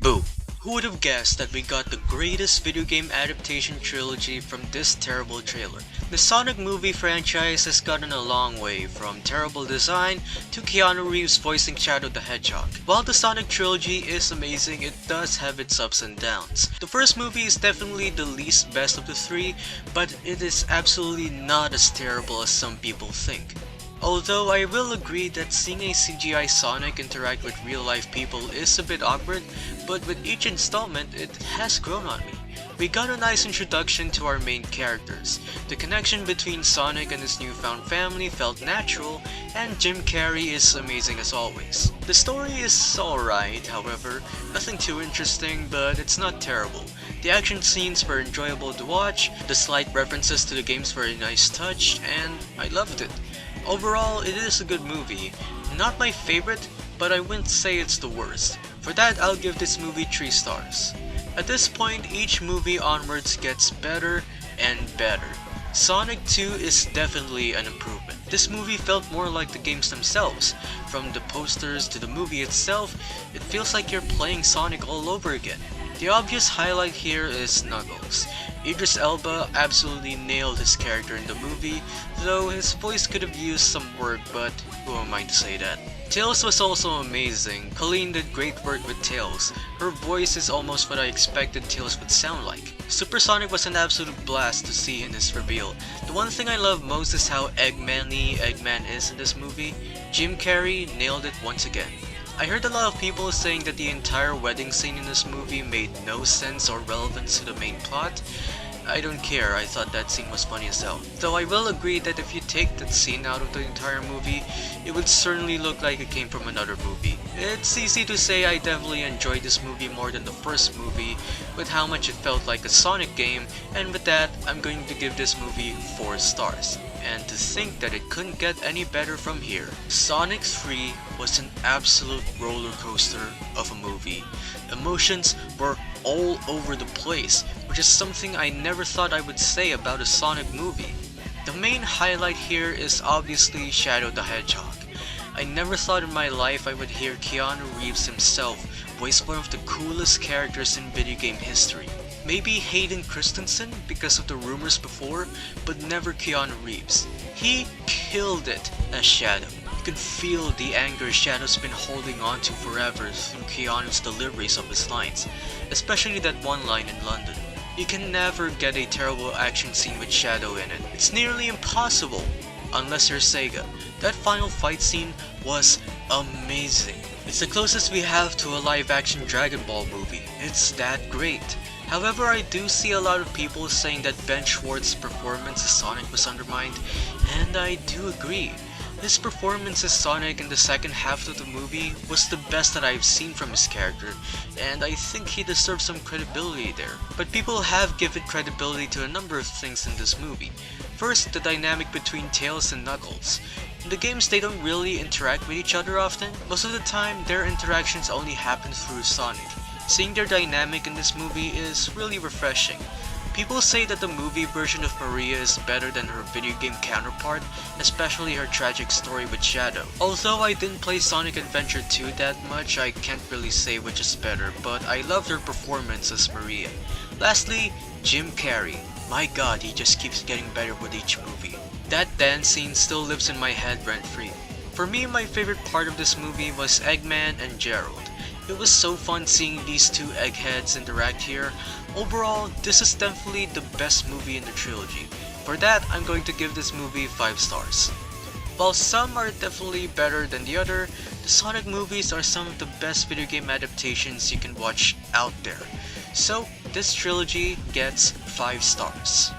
Boo! Who would have guessed that we got the greatest video game adaptation trilogy from this terrible trailer? The Sonic movie franchise has gotten a long way from terrible design to Keanu Reeves voicing Shadow the Hedgehog. While the Sonic trilogy is amazing, it does have its ups and downs. The first movie is definitely the least best of the three, but it is absolutely not as terrible as some people think. Although I will agree that seeing a CGI Sonic interact with real life people is a bit awkward, but with each installment it has grown on me. We got a nice introduction to our main characters. The connection between Sonic and his newfound family felt natural, and Jim Carrey is amazing as always. The story is alright, however, nothing too interesting, but it's not terrible. The action scenes were enjoyable to watch, the slight references to the games were a nice touch, and I loved it. Overall, it is a good movie. Not my favorite, but I wouldn't say it's the worst. For that, I'll give this movie 3 stars. At this point, each movie onwards gets better and better. Sonic 2 is definitely an improvement. This movie felt more like the games themselves. From the posters to the movie itself, it feels like you're playing Sonic all over again. The obvious highlight here is Knuckles. Idris Elba absolutely nailed his character in the movie, though his voice could have used some work, but who am I to say that? Tails was also amazing. Colleen did great work with Tails. Her voice is almost what I expected Tails would sound like. Supersonic was an absolute blast to see in his reveal. The one thing I love most is how Eggman-y Eggman is in this movie. Jim Carrey nailed it once again. I heard a lot of people saying that the entire wedding scene in this movie made no sense or relevance to the main plot. I don't care, I thought that scene was funny as hell. Though I will agree that if you take that scene out of the entire movie, it would certainly look like it came from another movie. It's easy to say I definitely enjoyed this movie more than the first movie, with how much it felt like a Sonic game, and with that, I'm going to give this movie 4 stars. And to think that it couldn't get any better from here. Sonic 3 was an absolute roller coaster of a movie. Emotions were all over the place, which is something I never thought I would say about a Sonic movie. The main highlight here is obviously Shadow the Hedgehog. I never thought in my life I would hear Keanu Reeves himself voice one of the coolest characters in video game history. Maybe Hayden Christensen because of the rumors before, but never Keanu Reeves. He killed it as Shadow. You could feel the anger Shadow's been holding on to forever through Keanu's deliveries of his lines, especially that one line in London. You can never get a terrible action scene with Shadow in it. It's nearly impossible, unless you're Sega. That final fight scene was amazing. It's the closest we have to a live-action Dragon Ball movie. It's that great. However, I do see a lot of people saying that Ben Schwartz's performance as Sonic was undermined, and I do agree. His performance as Sonic in the second half of the movie was the best that I've seen from his character, and I think he deserves some credibility there. But people have given credibility to a number of things in this movie. First, the dynamic between Tails and Knuckles. In the games, they don't really interact with each other often. Most of the time, their interactions only happen through Sonic. Seeing their dynamic in this movie is really refreshing. People say that the movie version of Maria is better than her video game counterpart, especially her tragic story with Shadow. Although I didn't play Sonic Adventure 2 that much, I can't really say which is better, but I loved her performance as Maria. Lastly, Jim Carrey. My god, he just keeps getting better with each movie. That dance scene still lives in my head rent-free. For me, my favorite part of this movie was Eggman and Gerald. It was so fun seeing these two eggheads interact here. Overall, this is definitely the best movie in the trilogy. For that, I'm going to give this movie 5 stars. While some are definitely better than the other, the Sonic movies are some of the best video game adaptations you can watch out there. So, this trilogy gets 5 stars.